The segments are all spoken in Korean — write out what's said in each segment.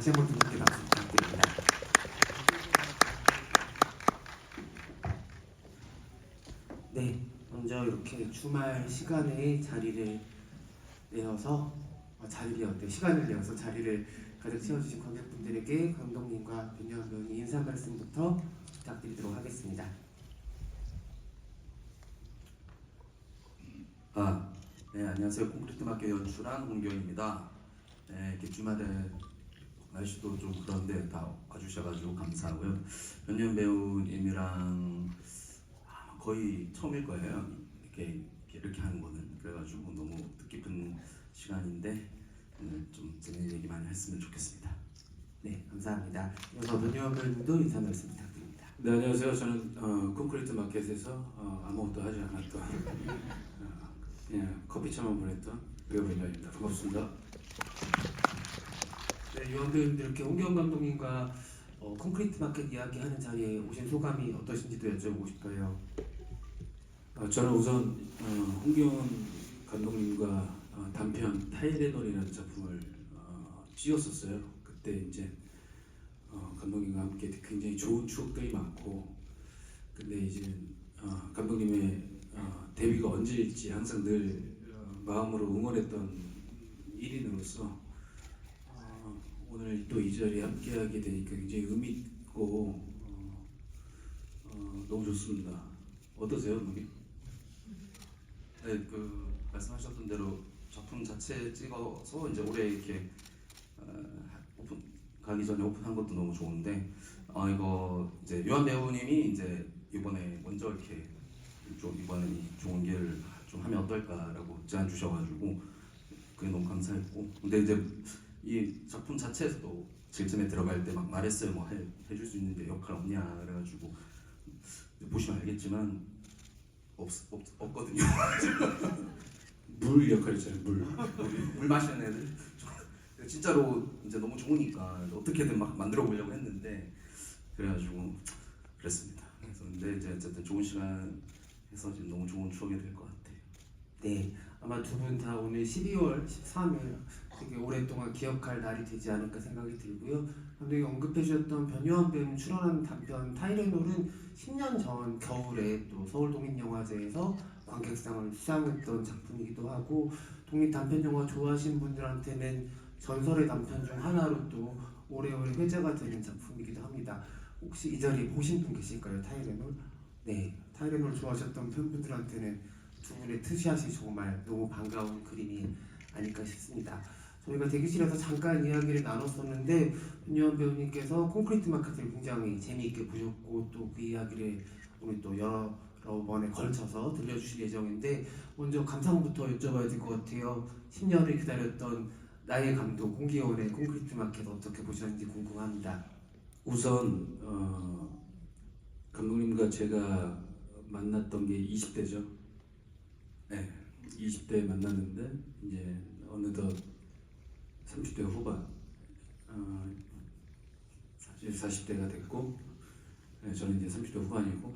다시 한번 두 분께 박수 부탁드립니다. 네, 먼저 이렇게 주말 시간에 자리를 내어서 시간을 내어서 자리를 가득 채워주신 관객분들에게 감독님과 변요한 배우님 인사 말씀부터 부탁드리도록 하겠습니다. 네, 안녕하세요. 콘크리트 마켓 연출한 홍경입니다. 네, 이렇게 주말에 날씨도 좀 그런데 다 와주셔가지고 감사하고요. 변요한 배우님이랑 거의 처음일 거예요. 이렇게 하는 거는. 그래가지고 너무 뜻깊은 시간인데 오늘 좀 재밌는 얘기 많이 했으면 좋겠습니다. 네, 감사합니다. 이어서 변요한 배우님도 인사 말씀 부탁드립니다. 네, 안녕하세요. 저는 콘크리트 마켓에서 아무것도 하지 않았던 그냥 커피차만 보냈던 배우 변요한입니다. 반갑습니다. 네, 요한 배우님들 이렇게 홍경 감독님과 콘크리트 마켓 이야기하는 자리에 오신 소감이 어떠신지도 여쭤보고 싶어요. 저는 우선 홍기훈 감독님과 단편 타이레놀이라는 작품을 찍었었어요. 그때 이제 감독님과 함께 굉장히 좋은 추억들이 많고, 근데 이제 감독님의 데뷔가 언제일지 항상 늘 마음으로 응원했던 1인으로서 오늘 또 이 자리에 함께하게 되니까 굉장히 의미 있고 너무 좋습니다. 어떠세요, 감독님? 네, 말씀하셨던 대로 작품 자체 찍어서 이제 올해 이렇게 오픈 가기 전에 오픈한 것도 너무 좋은데 이거 이제 요한 배우님이 이제 이번에 먼저 이렇게 좀 이번에 좋은 기회를 좀 하면 어떨까라고 제안 주셔가지고 그게 너무 감사했고, 근데 이제 이 작품 자체에서도 질전에 들어갈 때 막 말했어요. 뭐 해줄 수 있는데 역할 없냐 그래가지고 보시면 알겠지만 없거든요. 물 역할이잖아요. 물 마시는 애들 진짜로 이제 너무 좋으니까 어떻게든 막 만들어 보려고 했는데 그래가지고 그랬습니다. 그래서 근데 이제 어쨌든 좋은 시간 해서 지금 너무 좋은 추억이 될 것 같아요. 네, 아마 두 분 다 오늘 12월 13일 되게 오랫동안 기억할 날이 되지 않을까 생각이 들고요. 감독이 언급해 주셨던 변요한 배우님 출연한 단편 타이레놀은 10년 전 겨울에 또 서울 독립영화제에서 관객상을 수상했던 작품이기도 하고, 독립 단편 영화 좋아하시는 분들한테는 전설의 단편 중 하나로 또 오래오래 회자가 되는 작품이기도 합니다. 혹시 이 자리에 보신 분 계실까요, 타이레놀? 네, 타이레놀 좋아하셨던 팬분들한테는 두 분의 투샷이 정말 너무 반가운 그림이 아닐까 싶습니다. 저희가 대기실에서 잠깐 이야기를 나눴었는데 변요한 배우님께서 콘크리트 마켓을 굉장히 재미있게 보셨고 또 그 이야기를 오늘 또 여러 번에 걸쳐서 들려주실 예정인데, 먼저 감상부터 여쭤봐야 될 것 같아요. 10년을 기다렸던 나의 감독 홍기훈의 콘크리트 마켓 어떻게 보셨는지 궁금합니다. 우선 감독님과 제가 만났던 게 20대죠. 네, 20대에 만났는데 이제 어느덧 30대 후반, 사실 40대가 됐고, 네, 저는 이제 30대 후반이고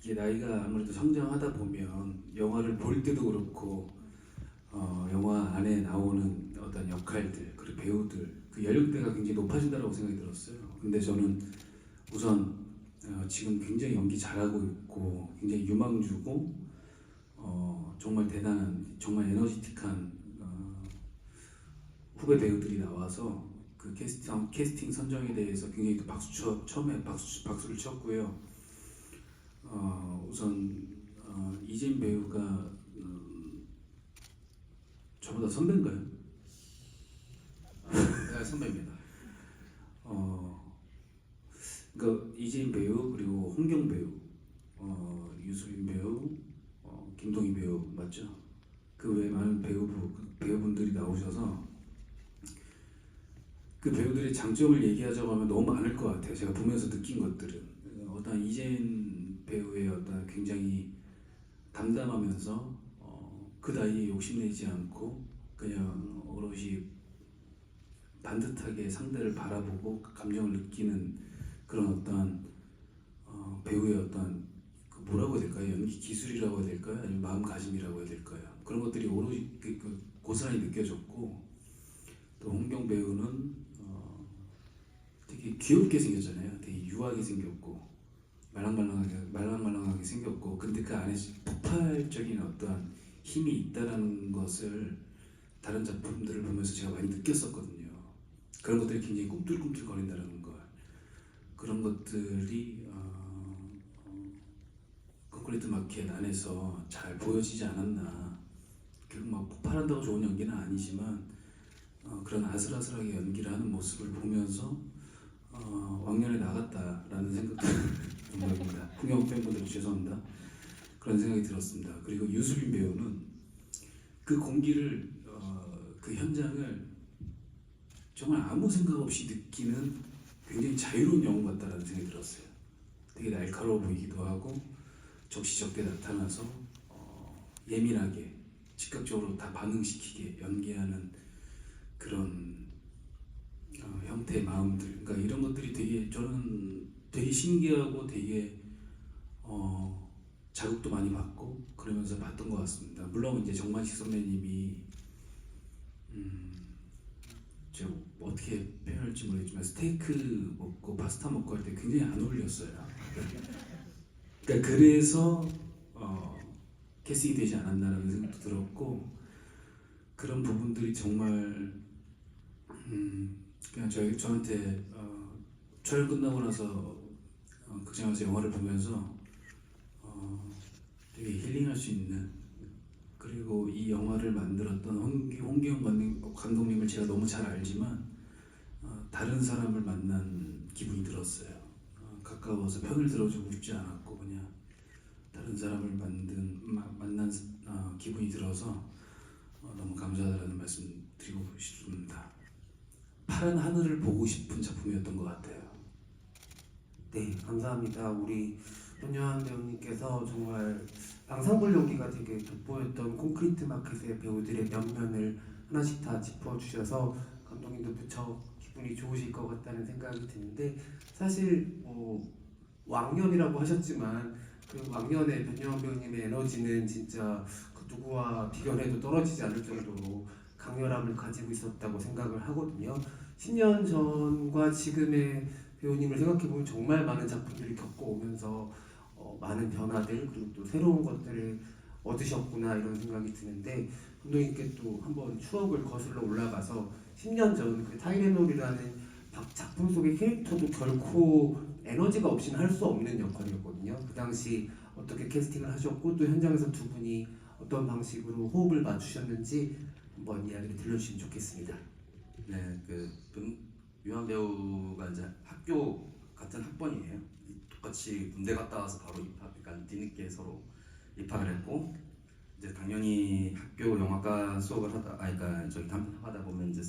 이게 나이가 아무래도 성장하다 보면 영화를 볼 때도 그렇고 영화 안에 나오는 어떤 역할들 그리고 배우들 그 연령대가 굉장히 높아진다고 생각이 들었어요. 근데 저는 우선 지금 굉장히 연기 잘하고 있고 굉장히 유망주고 정말 대단한 정말 에너지틱한 후배 배우들이 나와서 그 캐스팅 선정에 대해서 굉장히 또 처음에 박수를 쳤고요. 우선 이진 배우가 저보다 선배인가요? 네, 선배입니다. 그러니까 이진 배우 그리고 홍경 배우, 유수빈 배우, 김동희 배우 맞죠? 그 외에 많은 배우분들이 나오셔서 그 배우들의 장점을 얘기하자고 하면 너무 많을 것 같아요. 제가 보면서 느낀 것들은 어떤 이진 배우의 어떤 굉장히 담담하면서 그 나이에 욕심내지 않고 그냥 오롯이 반듯하게 상대를 바라보고 감정을 느끼는 그런 어떤 배우의 어떤 그 뭐라고 해야 될까요? 연기 기술이라고 해야 될까요? 아니면 마음가짐이라고 해야 될까요? 그런 것들이 오로지 고스란히 느껴졌고, 또 홍경 배우는 되게 귀엽게 생겼잖아요. 되게 유하게 생겼고 말랑말랑하게 생겼고, 근데 그 안에 폭발적인 어떠한 힘이 있다라는 것을 다른 작품들을 보면서 제가 많이 느꼈었거든요. 그런 것들이 굉장히 꿈틀꿈틀거린다는 걸. 그런 것들이 콘크리트 마켓 안에서 잘 보여지지 않았나. 결국 막 폭발한다고 좋은 연기는 아니지만 그런 아슬아슬하게 연기를 하는 모습을 보면서 왕년에 나갔다라는 생각도 듭니다. 풍경 팬분들 죄송합니다. 그런 생각이 들었습니다. 그리고 유수빈 배우는 그 공기를 그 현장을 정말 아무 생각 없이 느끼는 굉장히 자유로운 영웅 같다라는 생각이 들었어요. 되게 날카로워 보이기도 하고 적시적대 나타나서 예민하게 즉각적으로 다 반응시키게 연기하는 그런 형태의 마음들, 그러니까 이런 것들이 되게 저는 되게 신기하고 되게 자극도 많이 받고 그러면서 봤던 것 같습니다. 물론 이제 정만식 선배님이 제가 어떻게 표현할지 모르겠지만 스테이크 먹고 파스타 먹고 할 때 굉장히 안 어울렸어요. 그러니까 그래서 캐스팅이 되지 않았나라는 생각도 들었고, 그런 부분들이 정말 그냥 저한테 촬영 끝나고 나서 극장에서 영화를 보면서 되게 힐링할 수 있는, 그리고 이 영화를 만들었던 홍기영 감독님을 제가 너무 잘 알지만 다른 사람을 만난 기분이 들었어요. 가까워서 편을 들어주고 싶지 않았고 그냥 다른 사람을 만난 기분이 들어서 너무 감사하다는 말씀 드리고 싶습니다. 파란 하늘을 보고 싶은 작품이었던 것 같아요. 네, 감사합니다. 우리 변요한 배우님께서 정말 앙상블 연기가 되게 돋보였던 콘크리트 마켓의 배우들의 면면을 하나씩 다 짚어주셔서 감독님도 무척 기분이 좋으실 것 같다는 생각이 드는데, 사실 왕년이라고 하셨지만 그 왕년의 변요한 배우님의 에너지는 진짜 그 누구와 비교해도 떨어지지 않을 정도로 강렬함을 가지고 있었다고 생각을 하거든요. 10년 전과 지금의 배우님을 생각해보면 정말 많은 작품들이 겪어오면서 많은 변화들 그리고 또 새로운 것들을 얻으셨구나 이런 생각이 드는데, 감독님께 또 한번 추억을 거슬러 올라가서 10년 전 그 타이레놀이라는 작품 속의 캐릭터도 결코 에너지가 없이는 할 수 없는 역할이었거든요. 그 당시 어떻게 캐스팅을 하셨고 또 현장에서 두 분이 어떤 방식으로 호흡을 맞추셨는지 한번 이야기를 들려주시면 좋겠습니다. 네, 유한 배우가 이제 학교 같은 학번이에요. 똑같이 군대 갔다 와서 바로 입학, 그러니까 뒤늦게 서로 입학을 했고, 이제 당연히 학교 영화과 수업을 그러니까 저기 단편하다 보면 이제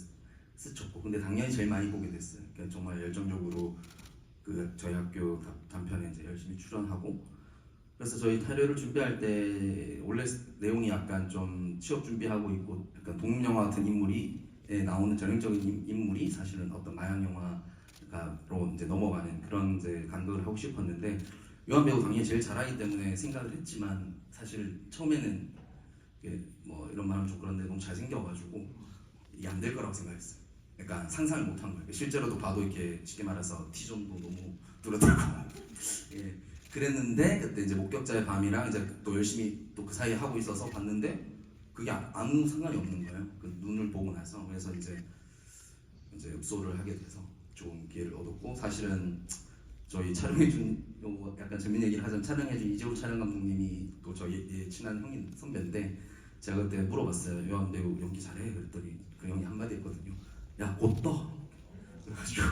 스쳤고, 근데 당연히 제일 많이 보게 됐어요. 그러니까 정말 열정적으로 저희 학교 단편에 이제 열심히 출연하고, 그래서 저희 타료를 준비할 때 원래 내용이 약간 좀 취업 준비하고 있고, 약간 독립영화 같은 인물이 나오는 전형적인 인물이 사실은 어떤 마약 영화로 이제 넘어가는 그런 이제 간극을 하고 싶었는데, 유한 배우 당연히 제일 잘하기 때문에 생각을 했지만 사실 처음에는 이게 뭐 이런 말은 좀 그런데 너무 잘생겨가지고 이게 안 될 거라고 생각했어요. 약간 상상을 못한 거예요. 실제로도 봐도 이렇게 쉽게 말해서 T존도 너무 뚜렷하고 예, 그랬는데 그때 이제 목격자의 밤이랑 이제 또 열심히 또 그 사이에 하고 있어서 봤는데 그게 아무 상관이 없는 거예요. 그 눈을 보고 나서. 그래서 이제 읍소를 하게 돼서 좋은 기회를 얻었고, 사실은 저희 촬영해준 약간 재밌는 얘기를 하자면 촬영해준 이재호 촬영 감독님이 또 저희 친한 형인 선배인데, 제가 그때 물어봤어요. 유한 배우 연기 잘해? 그랬더니 그 형이 한마디 했거든요. 야, 곧 떠! 그래가지고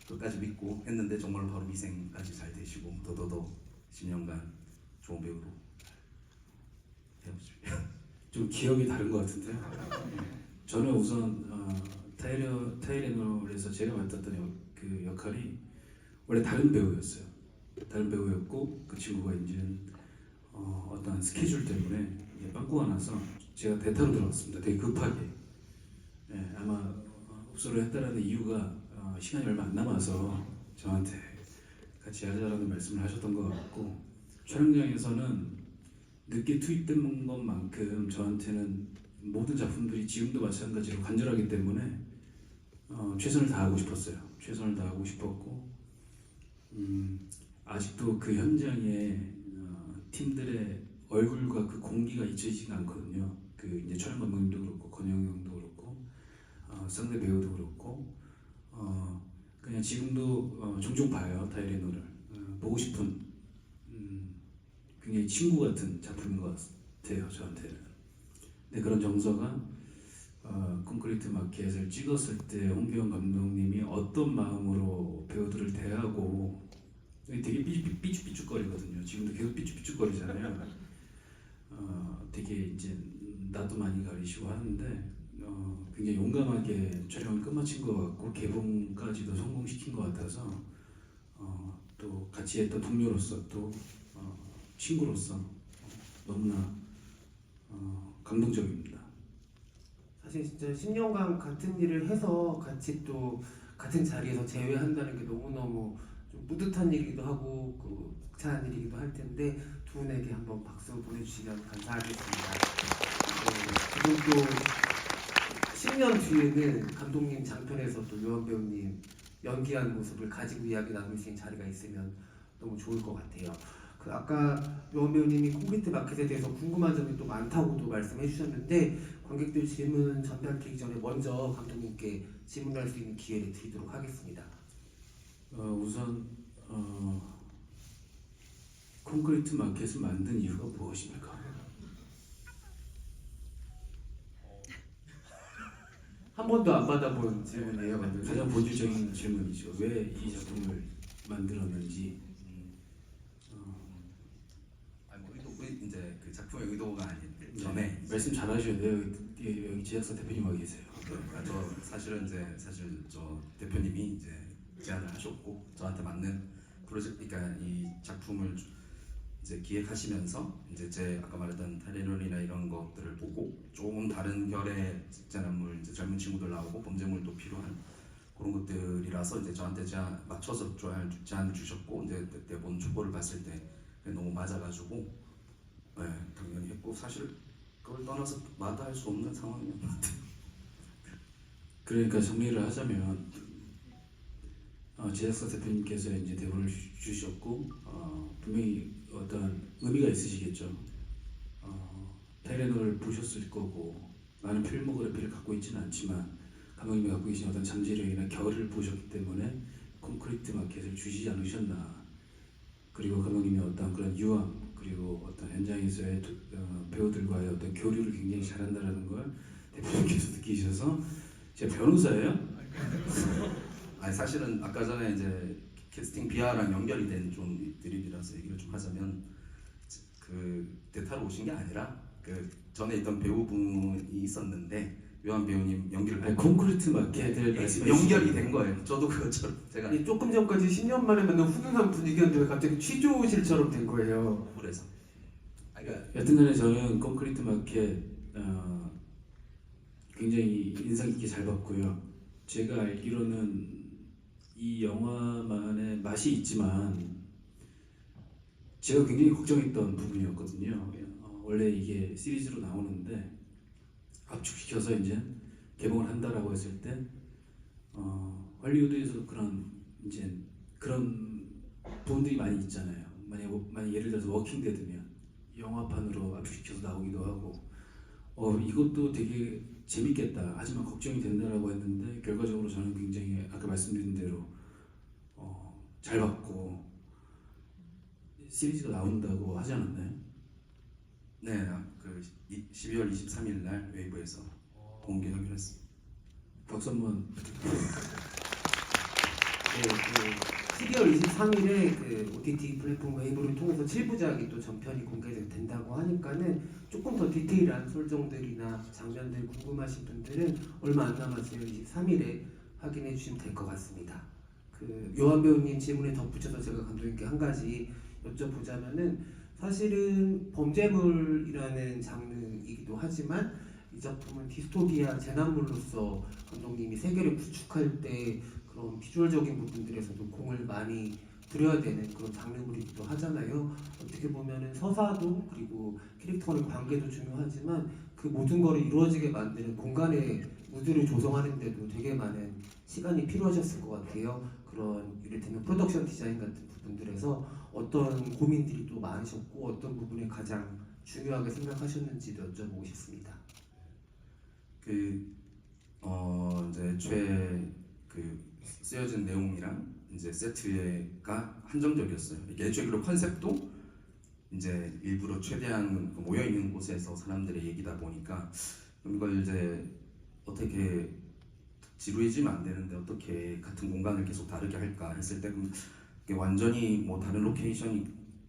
끝까지 믿고 했는데 정말 바로 미생까지 잘 되시고 더더더 10년간 좋은 배우로 해보십시오. 좀 기억이 다른 것 같은데요. 저는 우선 타이레놀에서 제가 맡았던 그 역할이 원래 다른 배우였어요. 다른 배우였고 그 친구가 이제는 어떤 스케줄 때문에 빵꾸가 나서 제가 대타로 들어갔습니다. 되게 급하게. 네, 아마 흡수를 했다라는 이유가 시간이 얼마 안 남아서 저한테 같이 하자라는 말씀을 하셨던 것 같고 촬영장에서는 늦게 투입된 것만큼 저한테는 모든 작품들이 지금도 마찬가지로 간절하기 때문에 최선을 다하고 싶었어요. 최선을 다하고 싶었고 아직도 그 현장에 팀들의 얼굴과 그 공기가 잊혀지지가 않거든요. 그 이제 촬영 감독님도 그렇고 건영 형도 그렇고 상대 배우도 그렇고 그냥 지금도 종종 봐요 타이레노를 보고 싶은 굉장히 친구 같은 작품인 것 같아요 저한테는. 근데 그런 정서가 콘크리트 마켓을 찍었을 때 홍기영 감독님이 어떤 마음으로 배우들을 대하고 되게 삐죽삐죽거리거든요. 지금도 계속 삐죽삐죽거리잖아요. 되게 이제 낯도 많이 가리시고 하는데 굉장히 용감하게 촬영을 끝마친 것 같고 개봉까지도 성공시킨 것 같아서 또 같이 했던 동료로서 또 친구로서 너무나 감동적입니다. 사실 진짜 10년간 같은 일을 해서 같이 또 같은 자리에서 재회한다는 게 너무너무 좀 뿌듯한 일이기도 하고 벅찬 일이기도 할 텐데 두 분에게 한번 박수 보내주시면 감사하겠습니다. 그리고 또 10년 뒤에는 감독님 장편에서 또 요한 배우님 연기한 모습을 가지고 이야기 나눌 수 있는 자리가 있으면 너무 좋을 것 같아요. 아까 요한 배우님이 콘크리트 마켓에 대해서 궁금한 점이 또 많다고도 말씀해 주셨는데 관객들 질문 전달드리기 전에 먼저 감독님께 질문할 수 있는 기회를 드리도록 하겠습니다. 우선 콘크리트 마켓을 만든 이유가 무엇입니까? 한 번도 안 받아본 질문이에요, 감독님. 가장 본질적인 질문이죠. 왜 이 작품을 만들었는지. 아니 뭐 우리 이제 그 작품의 의도가 아닌 전에 말씀 잘하셔야 돼요. 여기 제작사 대표님 와 계세요. 저 사실은 사실 저 대표님이 이제 제안을 하셨고 저한테 맞는 프로젝트 그러니까 이 작품을 이제 기획하시면서 이제 제 아까 말했던 타이레놀이나 이런 것들을 보고 조금 다른 결의 직장인물 이제 젊은 친구들 나오고 범죄물도 필요한 그런 것들이라서 이제 저한테 제안 맞춰서 제안을 주셨고 이제 대본 초보를 봤을 때 너무 맞아가지고 네, 당연히 했고 사실 그걸 떠나서 마다할 수 없는 상황이었던 것 같아요. 그러니까 정리를 하자면 제작사 대표님께서 이제 대본을 주셨고 분명히 어떤 의미가 있으시겠죠. 타이레놀을 보셨을 거고 많은 필모그래피를 갖고 있지는 않지만 감독님이 갖고 계신 어떤 잠재력이나 결을 보셨기 때문에 콘크리트 마켓을 주시지 않으셨나. 그리고 감독님이 어떤 그런 유함 그리고 어떤 현장에서의 배우들과의 어떤 교류를 굉장히 잘한다라는 걸 대표님께서 느끼셔서 제가 변호사예요? 아니 사실은 아까 전에 이제 캐스팅 비하랑 연결이 된 좀 드립이라서 얘기를 좀 하자면 그 대타로 오신 게 아니라 그 전에 있던 배우분이 있었는데 요한 배우님 연기를 아니, 콘크리트 마켓을 말씀해 연결이 된 거예요. 저도 그것처럼 제가 아니, 조금 전까지 10년 만에 만난 훈훈한 분위기였는데 갑자기 취조실처럼 된 거예요. 그래서 그러니까 여튼간에 저는 콘크리트 마켓 굉장히 인상 깊게 잘 봤고요. 제가 알기로는 이 영화만의 맛이 있지만 제가 굉장히 걱정했던 부분이었거든요. 원래 이게 시리즈로 나오는데 압축시켜서 이제 개봉을 한다라고 했을 때 할리우드에서도 그런 부분들이 많이 있잖아요. 만약 예를 들어서 워킹 데드면 영화판으로 압축시켜서 나오기도 하고 이것도 되게 재밌겠다 하지만 걱정이 된다라고 했는데 결과적으로 저는 굉장히 아까 말씀드린 대로 잘 봤고 시리즈가 나온다고 하지 않았나요? 네, 그 12월 23일 날 웨이브에서 공개하기로 했습니다. 박수 한번 네, 12월 23일에 그 OTT 플랫폼 웨이브를 통해서 7부작이 또 전편이 공개된다고 하니까는 조금 더 디테일한 설정들이나 장면들 궁금하신 분들은 얼마 안 남았어요. 23일에 확인해 주시면 될 것 같습니다. 그 요한 배우님 질문에 덧붙여서 제가 감독님께 한 가지 여쭤보자면은 사실은 범죄물이라는 장르이기도 하지만 이 작품은 디스토피아 재난물로서 감독님이 세계를 구축할 때 그런 비주얼적인 부분들에서도 공을 많이 부려야 되는 그런 장르물이기도 하잖아요. 어떻게 보면은 서사도 그리고 캐릭터 간의 관계도 중요하지만 그 모든 거를 이루어지게 만드는 공간의 무드를 조성하는데도 되게 많은 시간이 필요하셨을 것 같아요. 그런 이를테면 프로덕션 디자인 같은 부분들에서 어떤 고민들이 또 많으셨고 어떤 부분에 가장 중요하게 생각하셨는지도 여쭤보고 싶습니다. 이제 최 쓰여진 내용이랑 이제 세트가 한정적이었어요. 이게 애초에 그 컨셉도 이제 일부러 최대한 모여 있는 곳에서 사람들의 얘기다 보니까 이걸 이제 어떻게 지루해지면 안 되는데 어떻게 같은 공간을 계속 다르게 할까 했을 때 그럼 이게 완전히 뭐 다른 로케이션이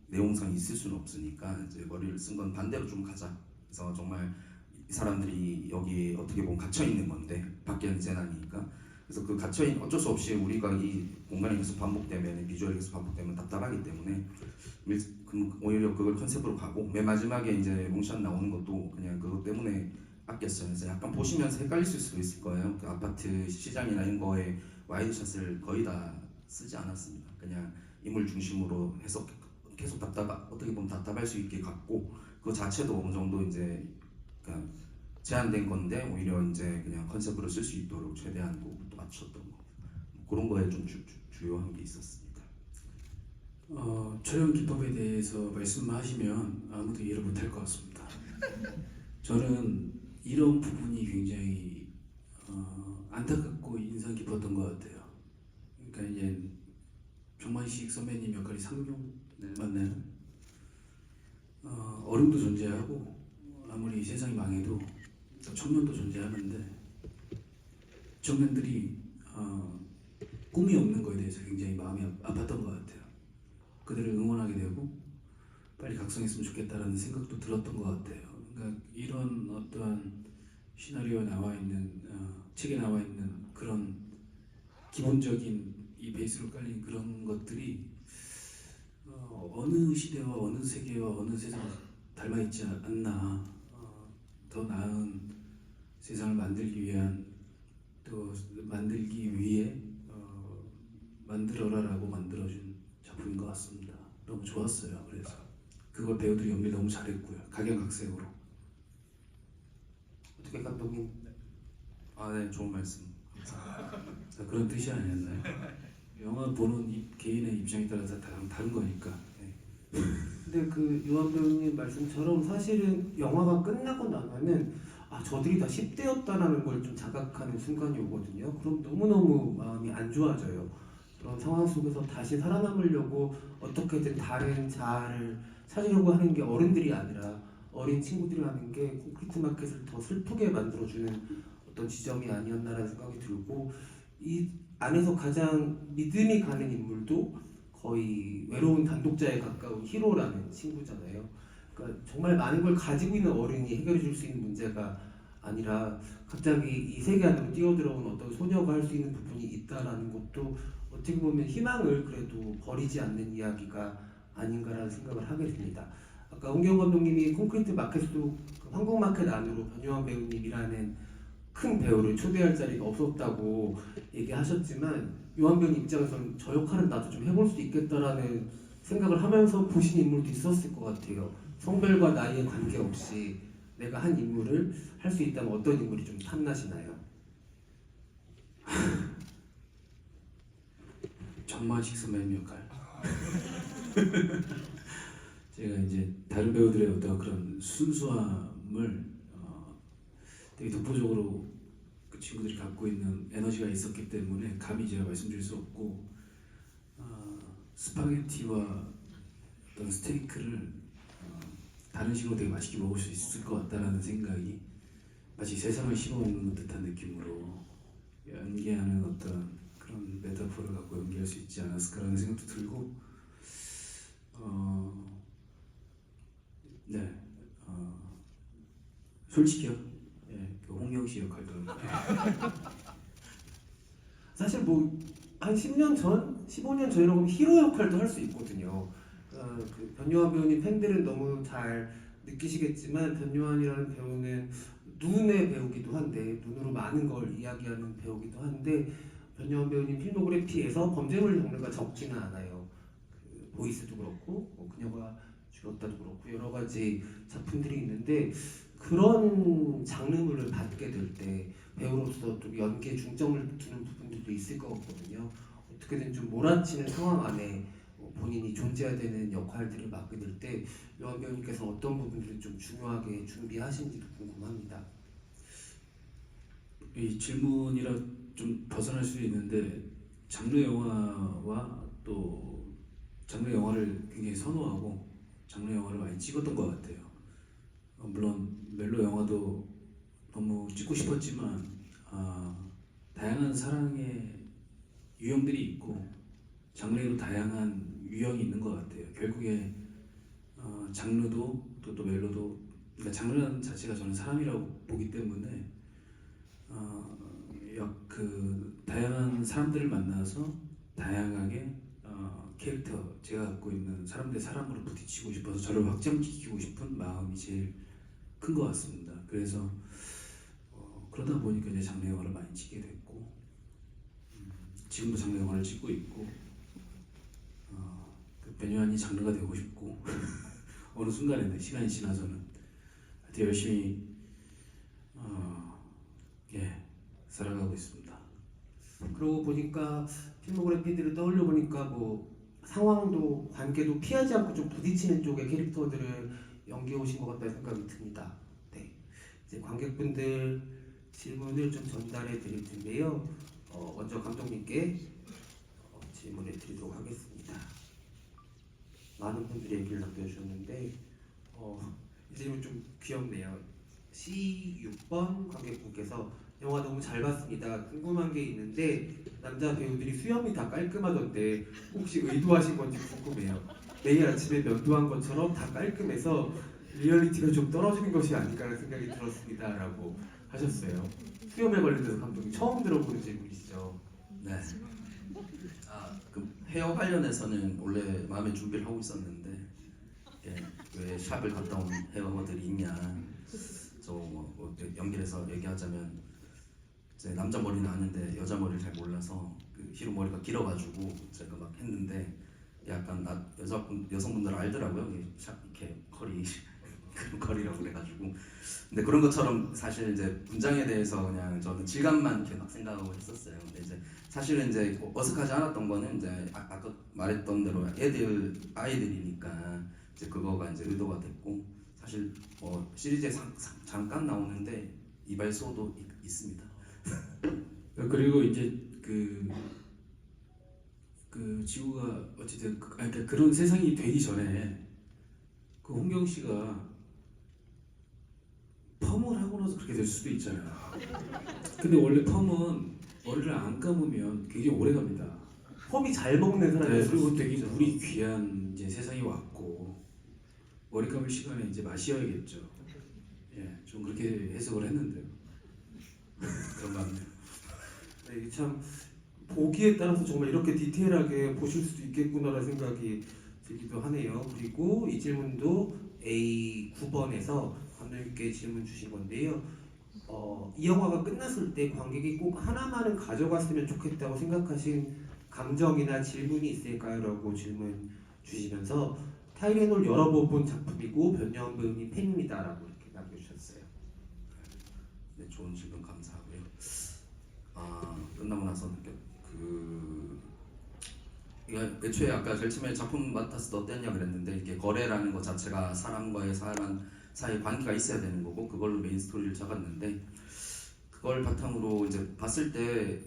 내용상이 있을 수는 없으니까 이제 머리를 쓴 건 반대로 좀 가자. 그래서 정말 이 사람들이 여기 어떻게 보면 갇혀 있는 건데 밖에는 재난이니까 그래서 그 갇혀 있는 어쩔 수 없이 우리가 이 공간이 계속 반복되면 비주얼이 계속 반복되면 답답하기 때문에 그럼 오히려 그걸 컨셉으로 가고 맨 마지막에 이제 롱샷 나오는 것도 그냥 그것 때문에 아꼈어요. 그래서 약간 보시면서 헷갈릴 수도 있을 거예요. 그 아파트 시장이나 이런 거에 와이드샷을 거의 다 쓰지 않았습니다. 그냥 인물 중심으로 해서 계속 어떻게 보면 답답할 수 있게 갔고 그 자체도 어느 정도 이제 그러니까 제한된 건데 오히려 이제 그냥 컨셉으로 쓸 수 있도록 최대한 또 맞췄던 거 그런 거에 좀 주요한 게 있었습니다. 촬영 기법에 대해서 말씀하시면 아무도 이해를 못할 것 같습니다. 저는 이런 부분이 굉장히 안타깝고 인상 깊었던 것 같아요. 그러니까 이제 정만식 선배님 역할이 상룡 네. 맞나요? 어른도 존재하고 아무리 세상이 망해도 청년도 존재하는데 청년들이 꿈이 없는 거에 대해서 굉장히 마음이 아팠던 것 같아요. 그들을 응원하게 되고 빨리 각성했으면 좋겠다라는 생각도 들었던 것 같아요. 그러니까 이런 어떠한 시나리오에 나와 있는 책에 나와 있는 그런 기본적인 이 베이스로 깔린 그런 것들이 어느 시대와 어느 세계와 어느 세상을 닮아 있지 않나. 더 나은 세상을 만들기 위한 또 만들기 위해 만들어라라고 만들어준 작품인 것 같습니다. 너무 좋았어요. 그래서 그걸 배우들이 연기 너무 잘했고요. 각양각색으로. 어떻게 감독님? 네, 좋은 말씀. 그런 뜻이 아니었나요? 영화 보는 개인의 입장에 따라서 다른 거니까. 근데 그 요한 배우님 말씀처럼 사실은 영화가 끝나고 나면은 저들이 다 10대였다라는 걸 좀 자각하는 순간이 오거든요. 그럼 너무너무 마음이 안 좋아져요. 그런 상황 속에서 다시 살아남으려고 어떻게든 다른 자아를 찾으려고 하는 게 어른들이 아니라 어린 친구들이 하는 게 콘크리트 마켓을 더 슬프게 만들어주는 어떤 지점이 아니었나라는 생각이 들고 이 안에서 가장 믿음이 가는 인물도 거의 외로운 단독자에 가까운 히로라는 친구잖아요. 그러니까 정말 많은 걸 가지고 있는 어른이 해결해 줄 수 있는 문제가 아니라 갑자기 이 세계 안으로 뛰어들어온 어떤 소녀가 할 수 있는 부분이 있다라는 것도 어떻게 보면 희망을 그래도 버리지 않는 이야기가 아닌가라는 생각을 하게 됩니다. 아까 홍경 감독님이 콘크리트 마켓도 그 한국 마켓 안으로 변요한 배우님이라는 큰 배우를 초대할 자리가 없었다고 얘기하셨지만 요한 배우님 입장에서는 저 역할은 나도 좀 해볼 수 있겠다라는 생각을 하면서 보신 인물도 있었을 것 같아요. 성별과 나이에 관계없이 내가 한 인물을 할 수 있다면 어떤 인물이 좀 탐나시나요? 정만식 선배님 역할. 제가 이제 다른 배우들의 어떤 그런 순수함을 되게 독보적으로 그 친구들이 갖고 있는 에너지가 있었기 때문에 감히 제가 말씀드릴 수 없고 스파게티와 어떤 스테이크를 다른 식으로 되게 맛있게 먹을 수 있을 것 같다라는 생각이 마치 세상을 씹어먹는 듯한 느낌으로 연기하는 어떤 그런 메타포를 갖고 연기할 수 있지 않았을까라는 생각도 들고 솔직히요. 그 홍영 씨 역할도 사실 뭐 한 10년 전, 15년 전이라고 하면 히로 역할도 할 수 있거든요. 그 변요한 배우님 팬들은 너무 잘 느끼시겠지만 변요한이라는 배우는 눈의 배우기도 한데 눈으로 많은 걸 이야기하는 배우기도 한데 변요한 배우님 필모그래피에서 범죄물 장르가 적지는 않아요. 보이스도 그렇고 뭐 그녀가 죽었다도 그렇고 여러 가지 작품들이 있는데 그런 장르물을 받게 될 때 배우로서 또 연기에 중점을 두는 부분들도 있을 것 같거든요. 어떻게든 좀 몰아치는 상황 안에 본인이 존재해야 되는 역할들을 맡게 될 때 요한 배우님께서 어떤 부분들을 좀 중요하게 준비하신지도 궁금합니다. 이 질문이라 좀 벗어날 수도 있는데 장르 영화와 또 장르 영화를 굉장히 선호하고 장르 영화를 많이 찍었던 것 같아요. 물론 멜로 영화도 너무 찍고 싶었지만 다양한 사랑의 유형들이 있고 장르에도 다양한 유형이 있는 것 같아요. 결국에 장르도 또 멜로도 그러니까 장르라는 자체가 저는 사람이라고 보기 때문에 그 다양한 사람들을 만나서 다양하게 캐릭터 제가 갖고 있는 사람들의 사람으로 부딪히고 싶어서 저를 확장시키고 싶은 마음이 제일 큰 것 같습니다. 그래서 그러다 보니까 이제 장르 영화를 많이 찍게 됐고 지금도 장르 영화를 찍고 있고 그 변요한이 장르가 되고 싶고 어느 순간에는 시간이 지나서는 하여튼 열심히 살아가고 있습니다. 그러고 보니까 필모그래피들을 떠올려 보니까 뭐 상황도 관계도 피하지 않고 좀 부딪히는 쪽의 캐릭터들을 연기해 오신 것 같다는 생각이 듭니다. 네, 이제 관객분들 질문을 좀 전달해 드릴 텐데요. 먼저 감독님께 질문해 드리도록 하겠습니다. 많은 분들이 얘기를 남겨주셨는데 이 질문 좀 귀엽네요. C6번 관객분께서 영화 너무 잘 봤습니다. 궁금한 게 있는데 남자 배우들이 수염이 다 깔끔하던데 혹시 의도하신 건지 궁금해요. 매일 아침에 면도한 것처럼 다 깔끔해서 리얼리티가 좀 떨어지는 것이 아닐까라는 생각이 들었습니다. 라고 하셨어요. 수염에 관련돼서 감독님 처음 들어보는 질문이시죠? 네. 그 헤어 관련해서는 원래 마음의 준비를 하고 있었는데 왜 샵을 갔다 온 헤어들이 있냐. 뭐 연결해서 얘기하자면 이제 남자 머리는 아는데 여자 머리를 잘 몰라서 그 히로 머리가 길어가지고 제가 막 했는데 약간 여성분들 알더라고요. 샵 이렇게 커리 그런 커리라고 그래가지고 근데 그런 것처럼 사실 이제 분장에 대해서 그냥 저는 질감만 이렇게 막 생각하고 했었어요. 근데 이제 사실은 이제 어색하지 않았던 거는 이제 아까 말했던 대로 아이들이니까 이제 그거가 이제 의도가 됐고 사실 시리즈에 잠깐 나오는데 이발소도 있습니다. 그리고 이제 그 지구가 어쨌든 그러니까 그런 세상이 되기 전에 그 홍경 씨가 펌을 하고 나서 그렇게 될 수도 있잖아요. 근데 원래 펌은 머리를 안 감으면 굉장히 오래 갑니다. 펌이 잘 먹는 사람이 네, 그리고 되게 물이 귀한 이제 세상이 왔고 머리 감을 시간에 이제 마셔야겠죠. 좀 그렇게 해석을 했는데요. 그런 것 같네요. 네, 이게 참 보기에 따라서 정말 이렇게 디테일하게 보실 수도 있겠구나라는 생각이 들기도 하네요. 그리고 이 질문도 A9번에서 감독님께 질문 주신 건데요. 이 영화가 끝났을 때 관객이 꼭 하나만은 가져갔으면 좋겠다고 생각하신 감정이나 질문이 있을까요? 라고 질문 주시면서 타이레놀 여러 번 본 작품이고 변요한 배우님 팬입니다. 라고 이렇게 남겨주셨어요. 네, 좋은 질문 감사하고요. 끝나고 나서 이거 애초에 아까 제일 처음에 작품 맡았을 때 어땠냐 그랬는데 이게 거래라는 것 자체가 사람과의 사람 사이 관계가 있어야 되는 거고 그걸로 메인 스토리를 잡았는데 그걸 바탕으로 이제 봤을 때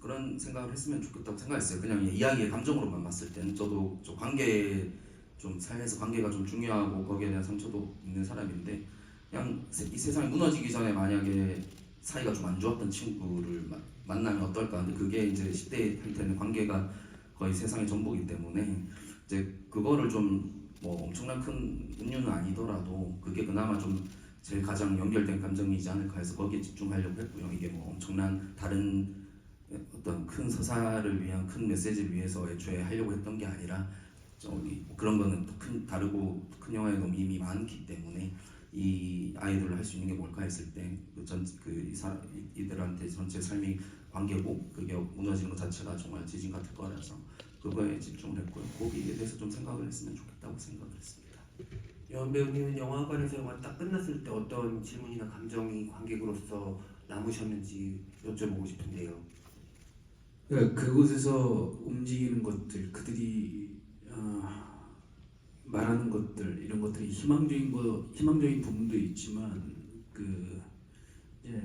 그런 생각을 했으면 좋겠다고 생각했어요. 그냥 이야기의 감정으로만 봤을 때는 저도 좀 관계 좀 삶에서 관계가 좀 중요하고 거기에 대한 상처도 있는 사람인데 그냥 이 세상이 무너지기 전에 만약에 사이가 좀 안 좋았던 친구를 만나면 어떨까. 근데 그게 이제 10대한테는 관계가 거의 세상의 전부이기 때문에 이제 그거를 좀 뭐 엄청난 큰 은유는 아니더라도 그게 그나마 좀 제일 가장 연결된 감정이지 않을까 해서 거기에 집중하려고 했고요. 이게 뭐 엄청난 다른 어떤 큰 서사를 위한 큰 메시지를 위해서 애초에 하려고 했던 게 아니라 그런 거는 다르고 큰 영화에 너무 이미 많기 때문에 이 아이돌을 할 수 있는 게 뭘까 했을 때 이들한테 전체 삶이 관계고 그게 무너지는 것 자체가 정말 지진 같을 거라서 그거에 집중을 했고요. 거기에 대해서 좀 생각을 했으면 좋겠다고 생각을 했습니다. 여원 배우님은 영화관에서 영화 딱 끝났을 때 어떤 질문이나 감정이 관객으로서 남으셨는지 여쭤보고 싶은데요. 그러니까 그곳에서 움직이는 것들, 그들이 말하는 것들 이런 것들이 희망적인 부분도 있지만 그 이제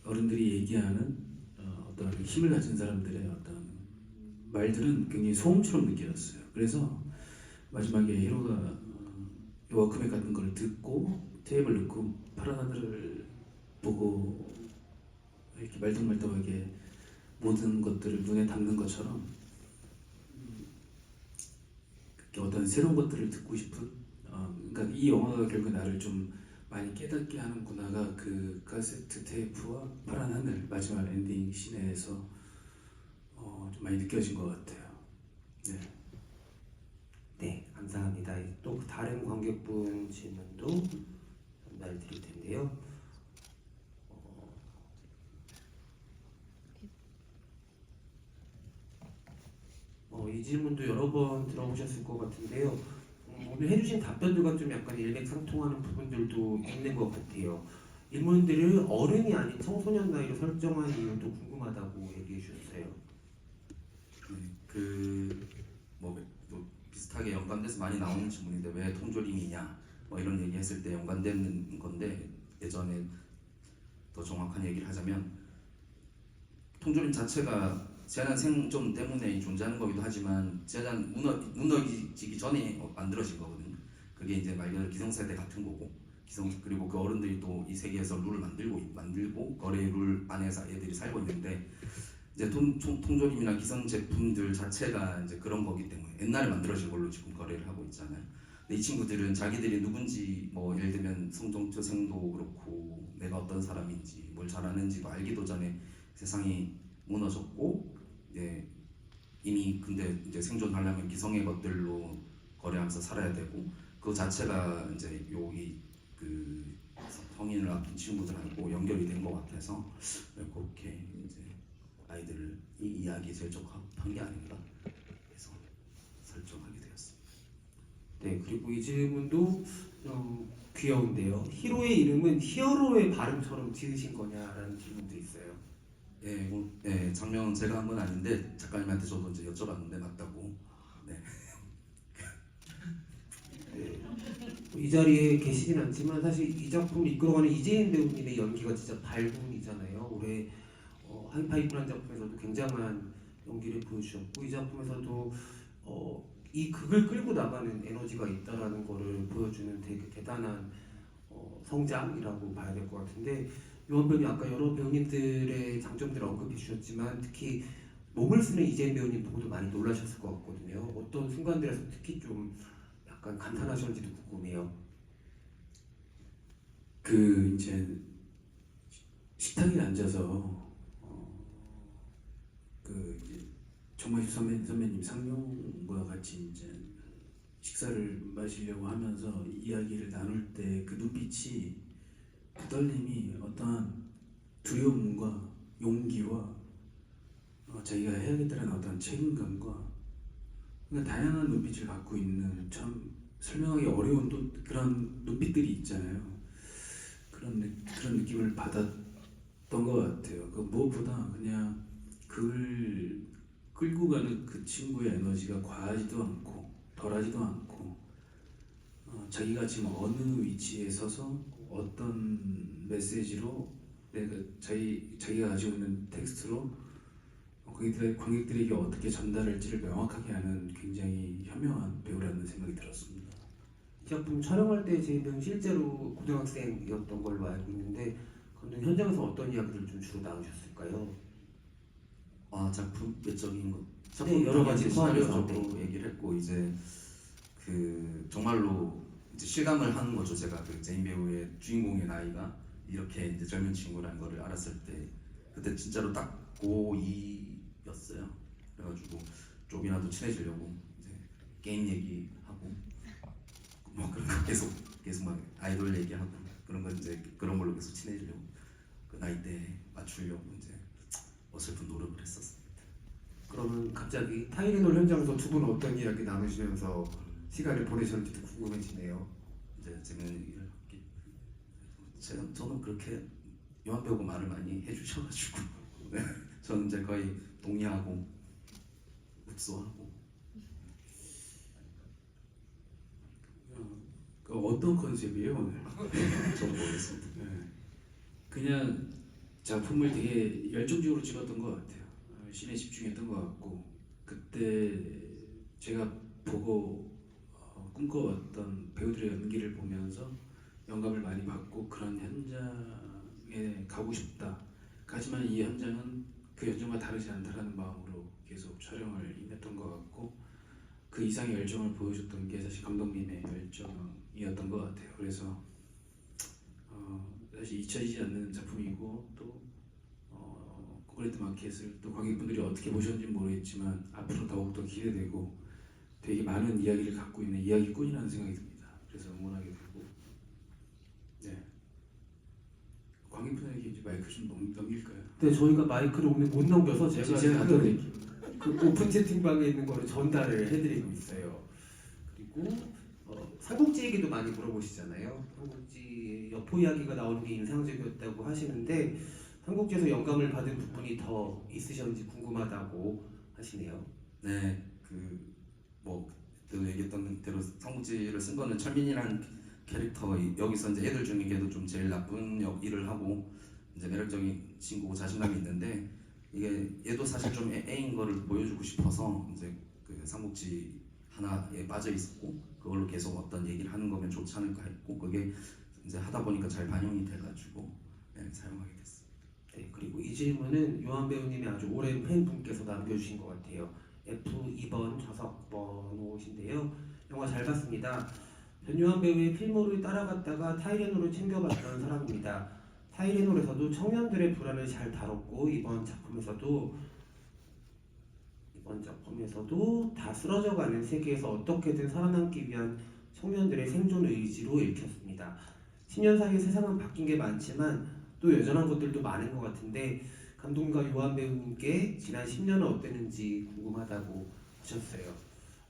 어른들이 얘기하는 어떤 힘을 가진 사람들의 어떤 말들은 굉장히 소음처럼 느껴졌어요. 그래서 마지막에 히로가 워크맨 같은 걸 듣고 테이블 넣고 파란 하늘을 보고 이렇게 말똥말똥하게 모든 것들을 눈에 담는 것처럼 어떤 새로운 것들을 듣고 싶은 그러니까 이 영화가 결국 나를 좀 많이 깨닫게 하는구나가 그 카세트 테이프와 파란 하늘 마지막 엔딩 씬에서 좀 많이 느껴진 것 같아요. 네. 네, 감사합니다. 또 다른 관객분 질문도 전달 드릴 텐데요. 이 질문도 여러 번 들어보셨을 것 같은데요. 오늘 해주신 답변들과 좀 약간 일맥상통하는 부분들도 있는 것 같아요. 인물들을 어른이 아닌 청소년 나이로 설정한 이유도 궁금하다고 얘기해 주셨어요. 네, 뭐 비슷하게 연관돼서 많이 나오는 질문인데 왜 통조림이냐 뭐 이런 얘기했을 때 연관되는 건데 예전에 더 정확한 얘기를 하자면 통조림 자체가 제한 생존 때문에 존재하는 거기도 하지만 제한 무너지기 전에 만들어진 거거든요. 그게 이제 말 그대로 기성세대 같은 거고 그리고 그 어른들이 또 이 세계에서 룰을 만들고 거래 룰 안에서 애들이 살고 있는데 이제 통조림이나 기성 제품들 자체가 이제 그런 거기 때문에 옛날에 만들어진 걸로 지금 거래를 하고 있잖아요. 근데 이 친구들은 자기들이 누군지 뭐 예를 들면 성정초생도 그렇고 내가 어떤 사람인지 뭘 잘하는지도 알기도 전에 세상이 무너졌고 이미 근데 이제 생존하려면 기성의 것들로 거래하면서 살아야 되고 그 자체가 이제 여기 그 성인을 앞둔 친구들하고 연결이 된 것 같아서 그렇게 이제 아이들을 이 이야기에 제일 적합한 게 아닌가 해서 설정하게 되었습니다. 네, 그리고 이 질문도 좀 귀여운데요. 히로의 이름은 히어로의 발음처럼 지으신 거냐라는 질문도 있어요. 장면 제가 한 건 아닌데 작가님한테 저도 이제 여쭤봤는데 맞다고. 네. 네. 이 자리에 계시진 않지만 사실 이 작품을 이끌어가는 이재인 배우님의 연기가 진짜 발군이잖아요. 올해 하이파이브라는 작품에서도 굉장한 연기를 보여주셨고 이 작품에서도 이 극을 끌고 나가는 에너지가 있다라는 거를 보여주는 되게 대단한 성장이라고 봐야 될 것 같은데 요한 배우님 아까 여러 배우님들의 장점들을 언급해 주셨지만 특히 몸을 쓰는 이재인 배우님 보고도 많이 놀라셨을 것 같거든요. 어떤 순간들에서 특히 좀 약간 감탄하셨는지도 궁금해요. 그 이제 식탁에 앉아서 그 이제 정마실 선배님 상명과 같이 이제 식사를 마시려고 하면서 이야기를 나눌 때 그 눈빛이 그 떨림이 어떠한 두려움과 용기와 자기가 해야겠다는 어떤 책임감과 그러니까 다양한 눈빛을 갖고 있는 참 설명하기 어려운 또 그런 눈빛들이 있잖아요. 그런 느낌을 받았던 것 같아요. 그 무엇보다 그냥 그걸 끌고 가는 그 친구의 에너지가 과하지도 않고 덜하지도 않고 자기가 지금 어느 위치에 서서 어떤 메시지로 자기가 가지고 있는 텍스트로 관객들에게 어떻게 전달할지를 명확하게 하는 굉장히 현명한 배우라는 생각이 들었습니다. 이 작품 촬영할 때 이재인 배우는 실제로 고등학생이었던 걸로 알고 있는데 감독님 현장에서 어떤 이야기들을 좀 주로 나누셨을까요? 작품 외적인 것 네, 여러 가지 시나리오적으로 포함해서. 얘기를 했고 이제 그 정말로 이제 실감을 하는 거죠. 제가 그 제인 배우의 주인공의 나이가 이렇게 이제 젊은 친구라는 거를 알았을 때 그때 진짜로 딱 고2였어요. 그래가지고 조금이라도 친해지려고 이제 게임 얘기하고 뭐 그런 거 계속 막 아이돌 얘기하고 그런 거 이제 그런 걸로 계속 친해지려고 그 나이대에 맞추려고 이제 어설픈 노력을 했었습니다. 그러면 갑자기 타이레놀 현장에서 두 분은 어떤 이야기 나누시면서 시간을 보내셨는지도 궁금해지네요. 이제 저는 그렇게 요한 배우가 말을 많이 해주셔가지고 네, 저는 이제 거의 동의하고 흡수하고. 어떤 컨셉이에요 오늘? 저는 모르겠습니다. 네. 그냥 작품을 되게 열정적으로 찍었던 것 같아요. 신에 집중했던 것 같고 그때 제가 보고 꿈꿔왔던 배우들의 연기를 보면서 영감을 많이 받고 그런 현장에 가고 싶다. 하지만 이 현장은 그 현장과 다르지 않다라는 마음으로 계속 촬영을 임했던 것 같고 그 이상의 열정을 보여줬던 게 사실 감독님의 열정이었던 것 같아요. 그래서 사실 잊혀지지 않는 작품이고 또 콘크리트 마켓을 또 관객분들이 어떻게 보셨는지 모르겠지만 앞으로 더욱더 기대되고 되게 많은 이야기를 갖고 있는 이야기꾼이라는 생각이 듭니다. 그래서 응원하게 되고 네. 관객분에게 이제 마이크 좀 넘길까요? 근데 저희가 마이크를 오늘 못 넘겨서 제가 갖다 드릴게요. 그 오픈 채팅방에 있는 거를 전달을 해드리고 있어요. 그리고 삼국지 얘기도 많이 물어보시잖아요. 삼국지 여포 이야기가 나오는 게 인상적이었다고 하시는데 삼국지에서 영감을 받은 부분이 더 있으셨는지 궁금하다고 하시네요. 네, 뭐 그때도 얘기했던 대로 삼국지를 쓴 거는 철민이란 캐릭터 여기서 이제 애들 중에 걔도 좀 제일 나쁜 일을 하고 이제 매력적인 친구고 자신감이 있는데 이게 얘도 사실 좀 애인 거를 보여주고 싶어서 이제 그 삼국지 하나에 빠져 있었고 그걸로 계속 어떤 얘기를 하는 거면 좋지 않을까 했고 그게 이제 하다 보니까 잘 반영이 돼가지고 네, 사용하게 됐어요. 네, 그리고 이 질문은 요한 배우님의 아주 오랜 팬분께서 남겨주신 것 같아요. F2번 좌석번호신데요. 영화 잘 봤습니다. 변요한 배우의 필모를 따라갔다가 타이레놀을 챙겨봤던 사람입니다. 타이레놀에서도 청년들의 불안을 잘 다뤘고 이번 작품에서도 다 쓰러져가는 세계에서 어떻게든 살아남기 위한 청년들의 생존 의지로 읽혔습니다. 10년 사이에 세상은 바뀐 게 많지만 또 여전한 것들도 많은 것 같은데 감독님과 요한 배우님께 지난 10년은 어땠는지 궁금하다고 하셨어요.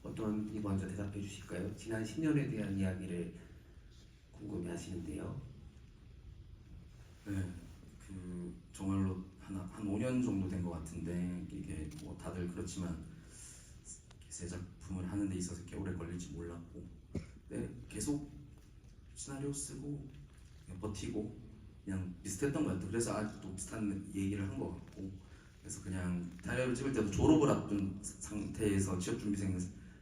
어떤 분이 먼저 대답해 주실까요? 지난 10년에 대한 이야기를 궁금해 하시는데요. 네, 정말로 한 5년 정도 된 것 같은데 이게 뭐 다들 그렇지만 새 작품을 하는 데 있어서 이렇게 오래 걸릴지 몰랐고 네, 계속 시나리오 쓰고 그냥 버티고 그냥 비슷했던 것 같아요. 그래서 아직도 비슷한 얘기를 한 것 같고 그래서 그냥 다이어를 찍을 때도 졸업을 앞둔 상태에서 취업준비생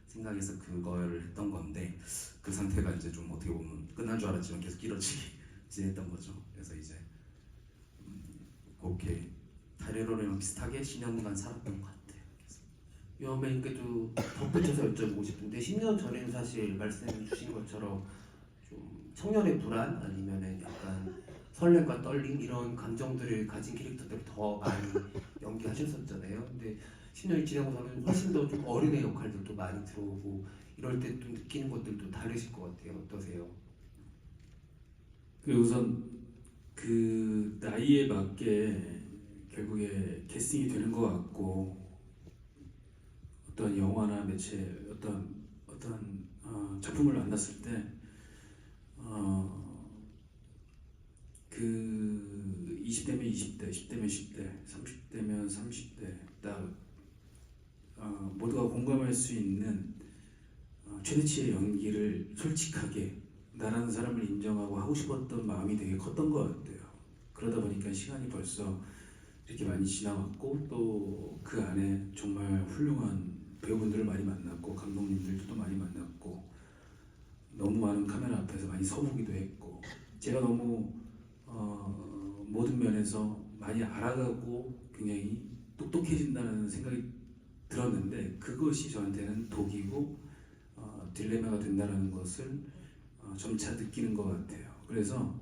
생각해서 그거를 했던 건데 그 상태가 이제 좀 어떻게 보면 끝난 줄 알았지만 계속 지냈던 거죠. 그래서 이제 그렇게 타이레놀이랑 비슷하게 10년간 살았던 것 같아요. 요한 배우님께도 덧붙여서 여쭤보고 싶은데 10년 전에는 사실 말씀해 주신 것처럼 좀 청년의 불안 아니면은 약간 설렘과 떨림 이런 감정들을 가진 캐릭터들을 더 많이 연기하셨었잖아요. 근데 10년이 지나고서는 훨씬 더 좀 어린애 역할들도 많이 들어오고 이럴 때 또 느끼는 것들도 다르실 것 같아요. 어떠세요? 우선 그 나이에 맞게 결국에 캐스팅이 되는 것 같고 어떤 영화나 매체 어떤 작품을 만났을 때 그 20대면 20대, 10대면 10대, 30대면 30대 딱 모두가 공감할 수 있는 최대치의 연기를 솔직하게 나라는 사람을 인정하고 하고 싶었던 마음이 되게 컸던 것 같아요. 그러다 보니까 시간이 벌써 이렇게 많이 지나왔고 또 그 안에 정말 훌륭한 배우분들을 많이 만났고 감독님들도 많이 만났고 너무 많은 카메라 앞에서 많이 서보기도 했고 제가 너무 모든 면에서 많이 알아가고 굉장히 똑똑해진다는 생각이 들었는데 그것이 저한테는 독이고 딜레마가 된다는 것을 점차 느끼는 것 같아요. 그래서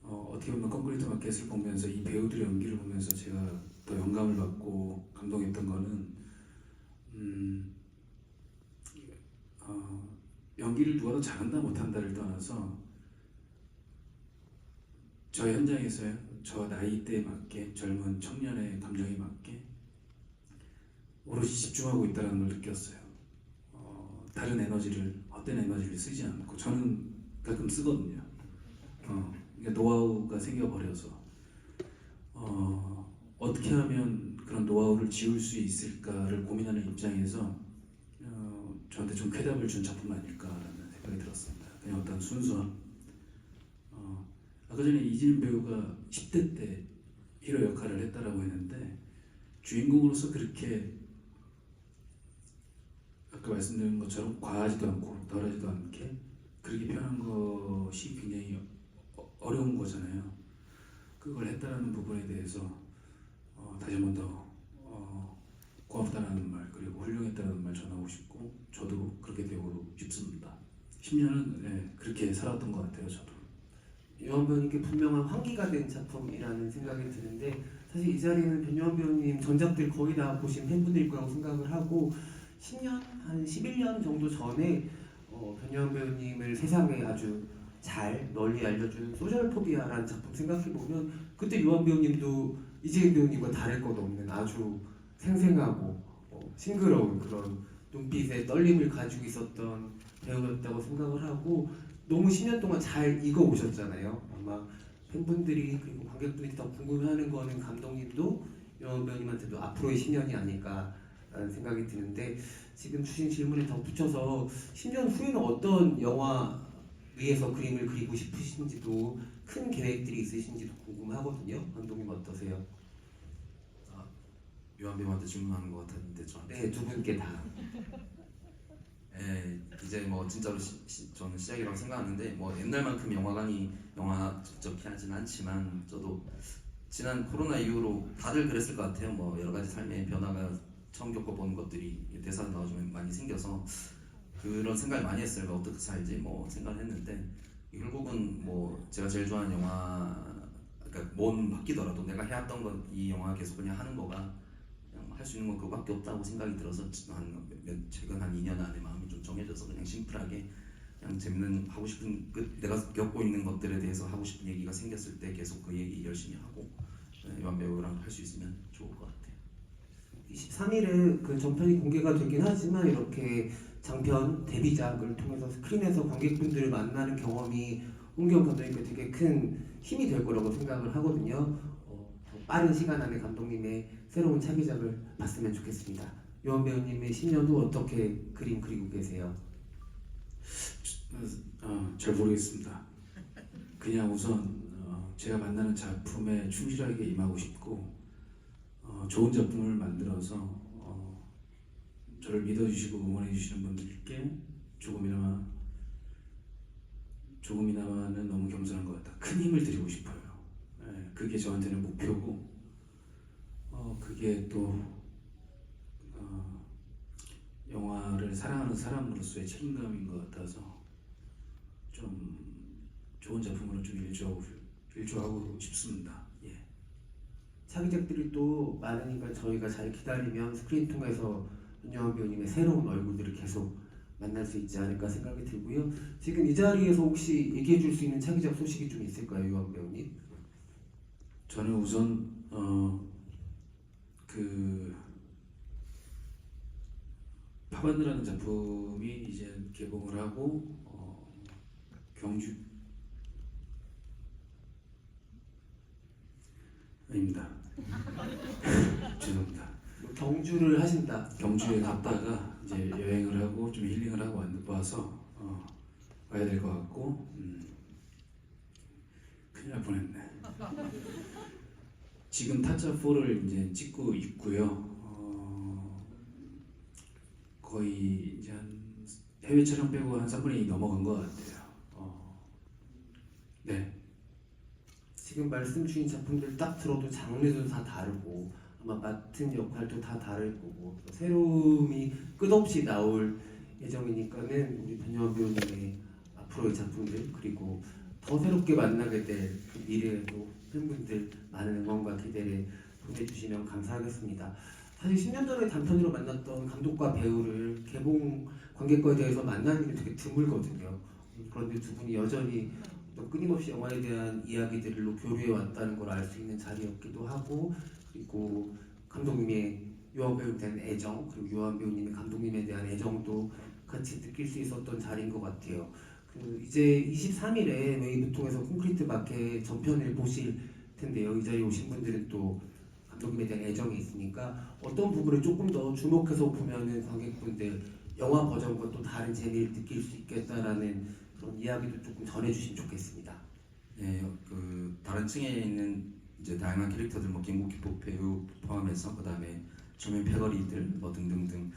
어떻게 보면 콘크리트 마켓을 보면서 이 배우들의 연기를 보면서 제가 더 영감을 받고 감동했던 거는 연기를 누가 더 잘한다 못한다를 떠나서 저 현장에서요, 저 나이대에 맞게 젊은 청년의 감정에 맞게 오롯이 집중하고 있다는 걸 느꼈어요. 다른 에너지를 헛된 에너지를 쓰지 않고 저는 가끔 쓰거든요. 그러니까 노하우가 생겨버려서 어떻게 하면 그런 노하우를 지울 수 있을까를 고민하는 입장에서 저한테 좀 쾌감을 준 작품 아닐까라는 생각이 들었습니다. 그냥 어떤 순수함. 아까 전에 이진 배우가 10대 때 히로 역할을 했다라고 했는데 주인공으로서 그렇게 아까 말씀드린 것처럼 과하지도 않고 덜하지도 않게 그렇게 표현한 것이 굉장히 어려운 거잖아요. 그걸 했다라는 부분에 대해서 다시 한 번 더 고맙다라는 말 그리고 훌륭했다는 말 전하고 싶고 저도 그렇게 되고 싶습니다. 10년은 그렇게 살았던 것 같아요. 저도. 요한 배우님께 분명한 환기가 된 작품이라는 생각이 드는데 사실 이 자리는 변요한 배우님 전작들 거의 다 보신 팬분들일 거라고 생각을 하고 10년, 한 11년 정도 전에 변요한 배우님을 세상에 아주 잘 널리 알려준 소셜포비아라는 작품 생각해보면 그때 요한 배우님도 이재인 배우님과 다를 것 없는 아주 생생하고 싱그러운 그런 눈빛에 떨림을 가지고 있었던 배우였다고 생각을 하고 너무 10년 동안 잘 익어오셨잖아요. 아마 팬분들이 그리고 관객분들이 더 궁금해하는 거는 감독님도 요한 배우님한테도 앞으로의 10년이 아닐까라는 생각이 드는데 지금 주신 질문에 덧붙여서 10년 후에는 어떤 영화에서 그림을 그리고 싶으신지도 큰 계획들이 있으신지도 궁금하거든요. 감독님 어떠세요? 요한 배우한테 질문하는 것 같았는데 저한테. 네, 두 분께 다. 이제 뭐 진짜로 저는 시작이라고 생각하는데 뭐 옛날만큼 영화관이 영화 직접 하진 않지만 저도 지난 코로나 이후로 다들 그랬을 것 같아요. 뭐 여러 가지 삶의 변화가 처음 겪어보는 것들이 대사 나오면 많이 생겨서 그런 생각을 많이 했어요. 어떻게 살지 뭐 생각을 했는데 결국은 뭐 제가 제일 좋아하는 영화 그러니까 뭔 바뀌더라도 내가 해왔던 건 이 영화 계속 그냥 하는 거가 할 수 있는 건 그거밖에 없다고 생각이 들어서 최근 한 2년 안에 마음이 좀 정해져서 그냥 심플하게 그냥 재밌는 하고 싶은 내가 겪고 있는 것들에 대해서 하고 싶은 얘기가 생겼을 때 계속 그 얘기 열심히 하고 요한 배우랑 할 수 있으면 좋을 것 같아요. 23일에 그 전편이 공개가 되긴 하지만 이렇게 장편 데뷔작을 통해서 스크린에서 관객분들을 만나는 경험이 홍기영 감독님께 되게 큰 힘이 될 거라고 생각을 하거든요. 더 빠른 시간 안에 감독님의 새로운 차기작을 봤으면 좋겠습니다. 요한 배우님의 10년 후 어떻게 그림 그리고 계세요? 잘 모르겠습니다. 그냥 우선 제가 만나는 작품에 충실하게 임하고 싶고 좋은 작품을 만들어서 저를 믿어주시고 응원해주시는 분들께 조금이나마는 너무 겸손한 것 같다. 큰 힘을 드리고 싶어요. 그게 저한테는 목표고 그게 또 영화를 사랑하는 사람으로서의 책임감인 것 같아서 좀 좋은 작품으로 좀 일조하고 싶습니다. 예. 차기작들이 또 많으니까 저희가 잘 기다리면 스크린 통해서 윤여한 배우님의 새로운 얼굴들을 계속 만날 수 있지 않을까 생각이 들고요. 지금 이 자리에서 혹시 얘기해 줄 수 있는 차기작 소식이 좀 있을까요, 요한 배우님? 저는 우선 그 파반드라는 작품이 이제 개봉을 하고 경주 아닙니다. 죄송합니다. 경주를 하신다. 경주에 갔다가 이제 여행을 하고 좀 힐링을 하고 와서 와야 될 것 같고 큰일 날 뻔했네. 지금 타짜 4를 이제 찍고 있고요. 거의 이제 한 해외 촬영 빼고 한 3분의 2 넘어간 것 같아요. 네. 지금 말씀 주신 작품들 딱 들어도 장르도 다 다르고 아마 맡은 역할도 다 다를 거고 새로움이 끝없이 나올 예정이니까는 우리 변요한 배우님의 앞으로의 작품들 그리고 더 새롭게 만나게 될 그 미래에도 팬분들 많은 응원과 기대를 보내주시면 감사하겠습니다. 사실 10년 전에 단편으로 만났던 감독과 배우를 개봉 관객과에 대해서 만나는 게 되게 드물거든요. 그런데 두 분이 여전히 끊임없이 영화에 대한 이야기들로 교류해 왔다는 걸 알 수 있는 자리였기도 하고 그리고 감독님의 요한 배우에 대한 애정, 그리고 요한 배우님의 감독님에 대한 애정도 같이 느낄 수 있었던 자리인 것 같아요. 그 이제 23일에 웨이브 통해서 콘크리트 마켓 전편을 보실 텐데요. 이 자리에 오신 분들은 또 감독님에 대한 애정이 있으니까 어떤 부분을 조금 더 주목해서 보면은 관객분들 영화 버전과 또 다른 재미를 느낄 수 있겠다라는 그런 이야기도 조금 전해주시면 좋겠습니다. 네, 그 다른 층에 있는 이제 다양한 캐릭터들, 뭐 김국희 배우 포함해서 그 다음에 초면 패거리들 뭐 등등등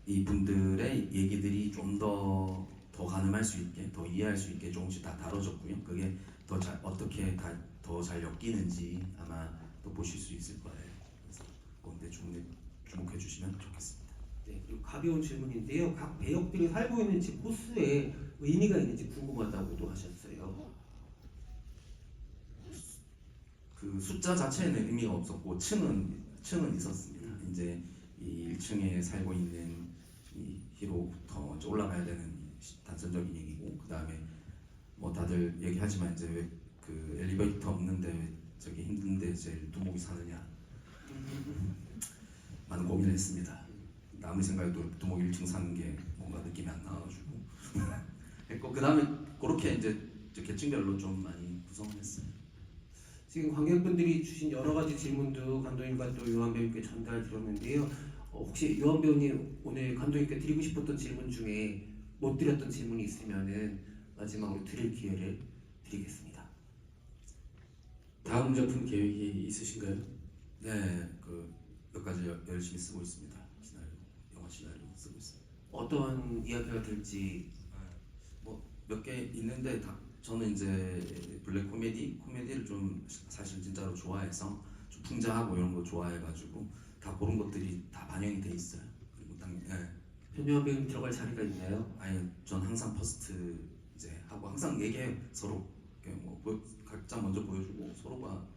이 분들의 얘기들이 좀 더 가늠할 수 있게, 더 이해할 수 있게 조금씩 다 다뤄졌고요. 그게 더 잘 어떻게 더 잘 엮이는지 아마 또 보실 수 있을 거예요. 그래서 그런데 주목해 주시면 좋겠습니다. 네, 그리고 가벼운 질문인데요. 각 배역들이 살고 있는 집 호수에 의미가 있는지 궁금하다고도 하셨어요. 그 숫자 자체에는 의미가 없었고 층은 있었습니다. 이제 이 1층에 살고 있는 이 히로부터 이제 올라가야 되는 단선적인 얘기고, 그 다음에 뭐 다들 얘기하지만 이제 왜 그 엘리베이터 없는데 왜 저기 힘든데 이제 두목이 사느냐 많은 고민을 했습니다. 아무리 생각해도 두목 1층 사는 게 뭔가 느낌이 안 나와가지고 했고, 그 다음에 그렇게 이제 계층별로 좀 많이 구성을 했어요. 지금 관객분들이 주신 여러 가지 질문도 감독님과 또 요한 배우님께 전달 드렸는데요. 혹시 요한 배우님 오늘 감독님께 드리고 싶었던 질문 중에 못 드렸던 질문이 있으면은 마지막으로 드릴 기회를 드리겠습니다. 다음 작품 계획이 있으신가요? 네, 그 몇 가지 열심히 쓰고 있습니다. 영화 시나리오 쓰고 있습니다. 어떤 이야기가 될지 뭐 몇 개 있는데 저는 이제 블랙 코미디를 좀 사실 진짜로 좋아해서 좀 풍자하고 이런 거 좋아해가지고 다 그런 것들이 다 반영이 돼 있어요. 그리고 변요한 배우님 들어갈 자리가 있나요? 아니 전 항상 퍼스트 이제 하고 항상 얘기해 서로 뭐 각자 먼저 보여주고 서로가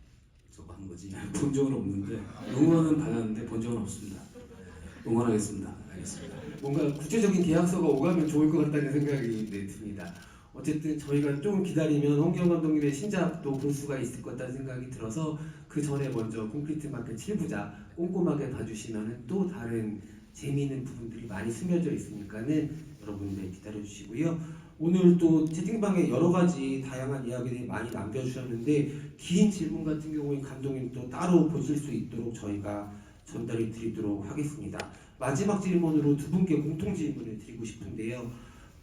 저거 한 거지. 본 적은 없는데 응원은 받았는데 본 적은 없습니다. 응원하겠습니다. 알겠습니다. 뭔가 구체적인 계약서가 오가면 좋을 것 같다는 생각이 듭니다. 어쨌든 저희가 좀 기다리면 홍기영 감독님의 신작도 볼 수가 있을 것 같다는 생각이 들어서 그 전에 먼저 콘크리트 마켓 7부작 꼼꼼하게 봐주시면 또 다른 재미있는 부분들이 많이 숨겨져 있으니까는 여러분들 기다려주시고요. 오늘 또 채팅방에 여러 가지 다양한 이야기들이 많이 남겨주셨는데 긴 질문 같은 경우에 감독님 또 따로 보실 수 있도록 저희가 전달해 드리도록 하겠습니다. 마지막 질문으로 두 분께 공통 질문을 드리고 싶은데요.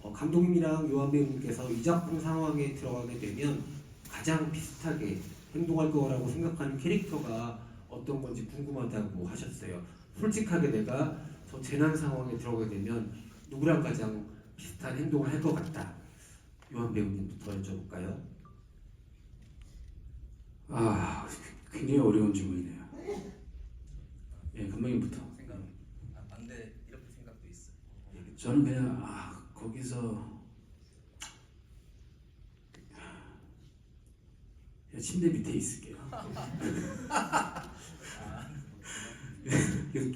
감독님이랑 요한 배우님께서 이 작품 상황에 들어가게 되면 가장 비슷하게 행동할 거라고 생각하는 캐릭터가 어떤 건지 궁금하다고 하셨어요. 솔직하게 내가 저 재난 상황에 들어가게 되면 누구랑 가장 비슷한 행동을 할 것 같다. 요한 배우님부터 여쭤볼까요? 아, 굉장히 어려운 질문이네요. 예, 감독님부터. 반대 이렇게 생각도 있어요. 저는 그냥 거기서 그냥 침대 밑에 있을게요.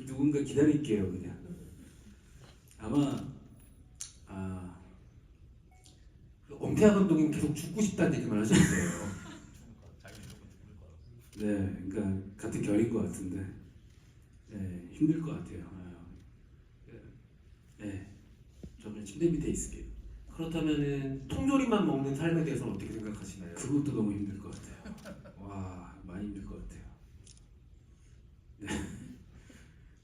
누군가 기다릴게요, 그냥. 아마 엄태하 감독님 계속 죽고 싶다는 얘기만 하셨어요. 네, 그러니까 같은 결인 것 같은데, 네, 힘들 것 같아요. 네, 저는 침대 밑에 있을게요. 그렇다면은 통조림만 먹는 삶에 대해서는 어떻게 생각하시나요? 그것도 너무 힘들 것 같아요. 와, 많이 힘들 것 같아요. 네.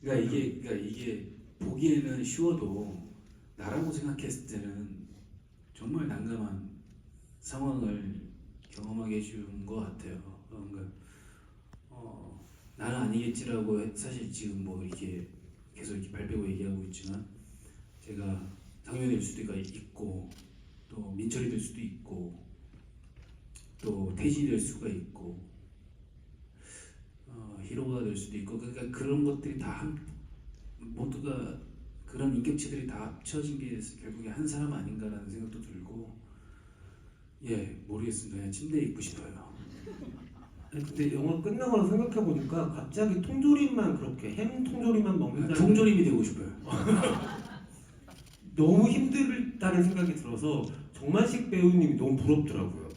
그러니까 이게 보기에는 쉬워도 나라고 생각했을 때는 정말 난감한 상황을 경험하게 해준 것 같아요. 그러니까 나는 아니겠지라고 사실 지금 뭐 이렇게 계속 이렇게 발빼고 얘기하고 있지만 제가 상현이 될 수도 있고 또 민철이 될 수도 있고 또 태진이 될 수가 있고 히로가 될 수도 있고, 그러니까 그런 것들이 다 모두가 그런 인격체들이 다 합쳐진 게 결국에 한 사람 아닌가라는 생각도 들고, 예, 모르겠습니다. 그냥 침대에 있고 싶어요. 아니, 근데 영화 끝나고 나서 생각해보니까 갑자기 통조림만 그렇게 햄 통조림만 먹는 사람이 통조림이 되고 싶어요. 너무 힘들다는 생각이 들어서 정만식 배우님이 너무 부럽더라고요.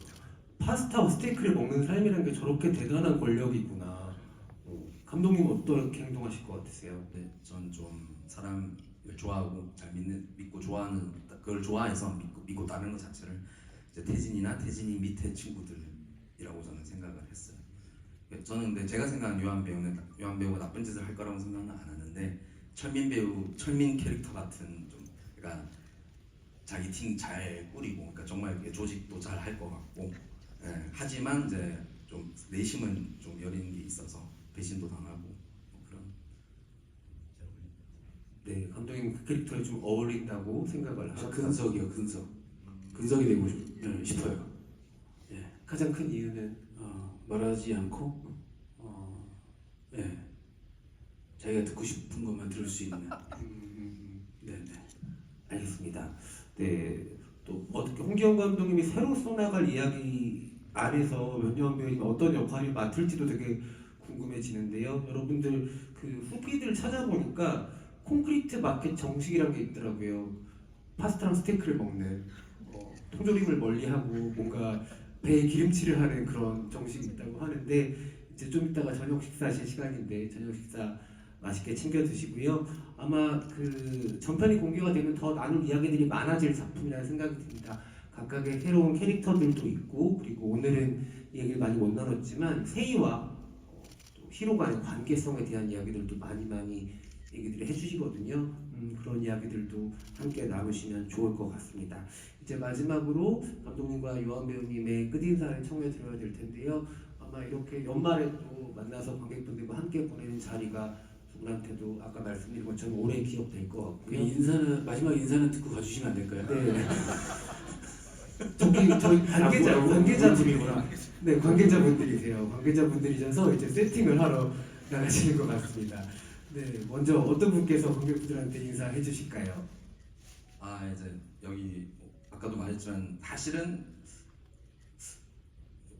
파스타와 스테이크를 먹는 삶이라는 게 저렇게 대단한 권력이구나. 감독님 어떻게 행동하실 것 같으세요? 네, 전 좀 사람을 좋아하고 잘 믿고 좋아하는 그걸 좋아해서 믿고 따르는 것 자체를 이제 태진이나 태진이 밑에 친구들이라고 저는 생각을 했어요. 저는 근데 제가 생각하는 요한 배우가 나쁜 짓을 할 거라고 생각은 안 하는데 철민 캐릭터 같은 좀 그러니까 자기 팀 잘 꾸리고 그러니까 정말 이렇게 조직도 잘 할 것 같고 하지만 이제 좀 내심은 좀 여린 게 있어서 배신도 당하고 뭐 그런. 네, 감독님 그 캐릭터에 좀 어울린다고 생각을 하셨다. 근석이요, 근석이 되고 싶어요. 가장 큰 이유는 말하지 않고 자기가 듣고 싶은 것만 들을 수 있는. 네. 알겠습니다. 네, 또 어떻게 홍기영 감독님이 새로 써나갈 이야기 안에서 변요한 배우님이 어떤 역할을 맡을지도 되게 궁금해지는데요. 여러분들 그 후기들 찾아보니까 콘크리트 마켓 정식이란 게 있더라고요. 파스타랑 스테이크를 먹는 통조림을 멀리하고 뭔가 배에 기름칠을 하는 그런 정식이 있다고 하는데 이제 좀 이따가 저녁 식사하실 시간인데 저녁 식사 맛있게 챙겨 드시고요. 아마 그 전편이 공개가 되면 더 나눌 이야기들이 많아질 작품이라는 생각이 듭니다. 각각의 새로운 캐릭터들도 있고 그리고 오늘은 얘기를 많이 못 나눴지만 세이와 또 히로 간의 관계성에 대한 이야기들도 많이 얘기들을 해주시거든요. 그런 이야기들도 함께 나누시면 좋을 것 같습니다. 이제 마지막으로 감독님과 요한 배우님의 끝인사를 청해 드려야 될 텐데요. 아마 이렇게 연말에 또 만나서 관객분들과 함께 보내는 자리가 두 분한테도 아까 말씀드린 것처럼 오래 기억될 것 같고요. 마지막 인사는 듣고 가주시면 안 될까요? 네. 저희 관계자분이구나. 네, 관계자분들이세요. 관계자분들이셔서 이제 세팅을 하러 나가시는 것 같습니다. 네, 먼저 어떤 분께서 관객분들한테 인사해 주실까요? 이제 여기 아까도 말했지만 사실은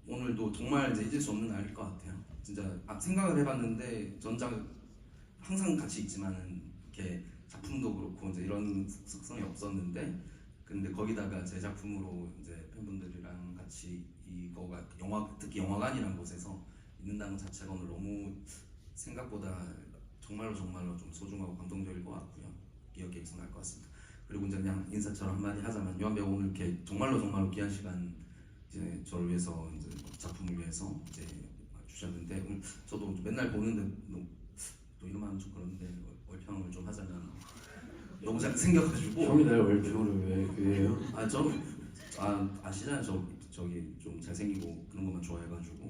오늘도 정말 이제 잊을 수 없는 날일 것 같아요. 진짜 생각을 해봤는데 전작 항상 같이 있지만은 이렇게 작품도 그렇고 이제 이런 특성이 없었는데 근데 거기다가 제 작품으로 이제 팬분들이랑 같이 이거가 특히 영화관이라는 곳에서 있는다는 자체가 오늘 너무 생각보다 정말로 좀 소중하고 감동적일 것 같고요. 기억에 있어날 것 같습니다. 그리고 이제 그냥 인사처럼 한마디 하자면 요한 배우 오늘 이렇게 정말로 귀한 시간 이제 저를 위해서 이제 작품을 위해서 이제 주셨는데 오늘 저도 맨날 보는데 또 이러면 좀 그런데 월평을 좀 하자면 너무 잘 생겨가지고 형이 날 월평을 왜 해요? 저는 아시잖아요. 저기 좀 잘생기고 그런 것만 좋아해가지고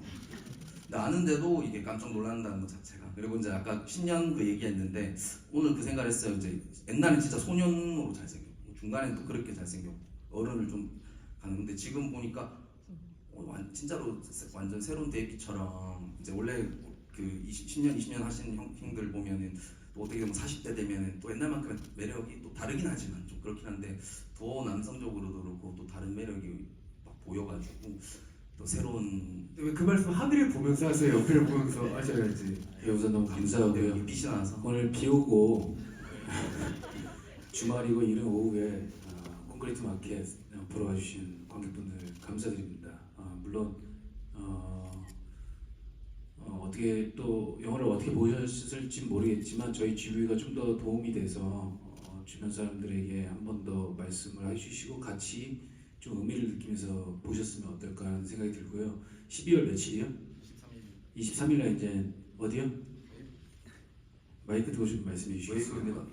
근데 아는데도 이게 깜짝 놀란다는 것 자체가 그리고 이제 아까 신년 그 얘기했는데 오늘 그 생각을 했어요. 이제 옛날엔 진짜 소년으로 잘생겼고 중간엔 또 그렇게 잘생겼고 어른을 좀 가는데 지금 보니까 진짜로 완전 새로운 데뷔처럼 이제 원래 그 10년 20년 하신 형들 보면은 또 어떻게 보면 40대 되면은 또 옛날만큼 매력이 또 다르긴 하지만 좀 그렇긴 한데 더 남성적으로도 그렇고 또 다른 매력이 막 보여가지고 또 새로운 왜 그 말씀 하늘을 보면서 하세요? 옆을 보면서 하셔야지. 우선 너무 감사하고요. 빛이 나서 오늘 비 오고 주말이고 이른 오후에 콘크리트 마켓 보러 와주신 관객분들 감사드립니다. 물론 어떻게 또 영화를 어떻게 보셨을지 모르겠지만 저희 GV가 좀 더 도움이 돼서 주변 사람들에게 한 번 더 말씀을 해주시고 같이 좀 의미를 느끼면서 보셨으면 어떨까 하는 생각이 들고요. 12월 며칠이요? 23일날 이제 어디요? 마이크 두고 좀 말씀해 주시겠어요?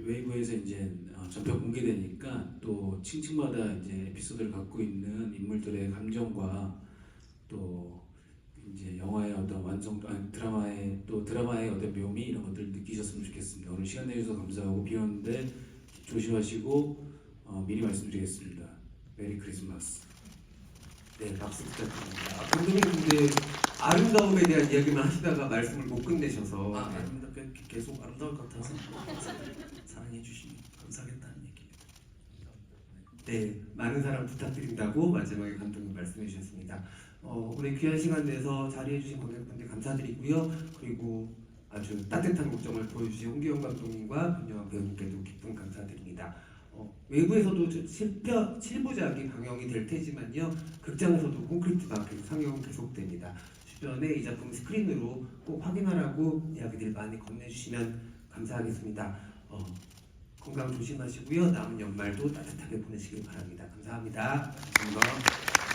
웨이브에서 이제 전편 공개되니까 또 층층마다 이제 에피소드를 갖고 있는 인물들의 감정과 또 이제 영화의 어떤 드라마의 어떤 묘미 이런 것들을 느끼셨으면 좋겠습니다. 오늘 시간 내주셔서 감사하고 비 오는데 조심하시고 미리 말씀드리겠습니다. 메리 크리스마스. 네, 박수 부탁드립니다. 감독님 근데 아름다움에 대한 이야기만 하시다가 말씀을 못 끝내셔서 아름답게 계속 아름다울 것 같아서 사랑해 주시면 감사하겠다는 얘기입니다. 네, 많은 사랑 부탁드린다고 마지막에 감독님 말씀해 주셨습니다. 우리 귀한 시간 내서 자리해 주신 관객분들 감사드리고요. 그리고 아주 따뜻한 목정을 보여주신 홍기영 감독님과 변요한 배우님께도 깊은 감사드립니다. 외부에서도 7부작이 방영이 될 테지만요. 극장에서도 콘크리트 마켓 상영 계속됩니다. 주변에 이 작품 스크린으로 꼭 확인하라고 이야기들 많이 건네주시면 감사하겠습니다. 건강 조심하시고요. 남은 연말도 따뜻하게 보내시길 바랍니다. 감사합니다. 감사합니다.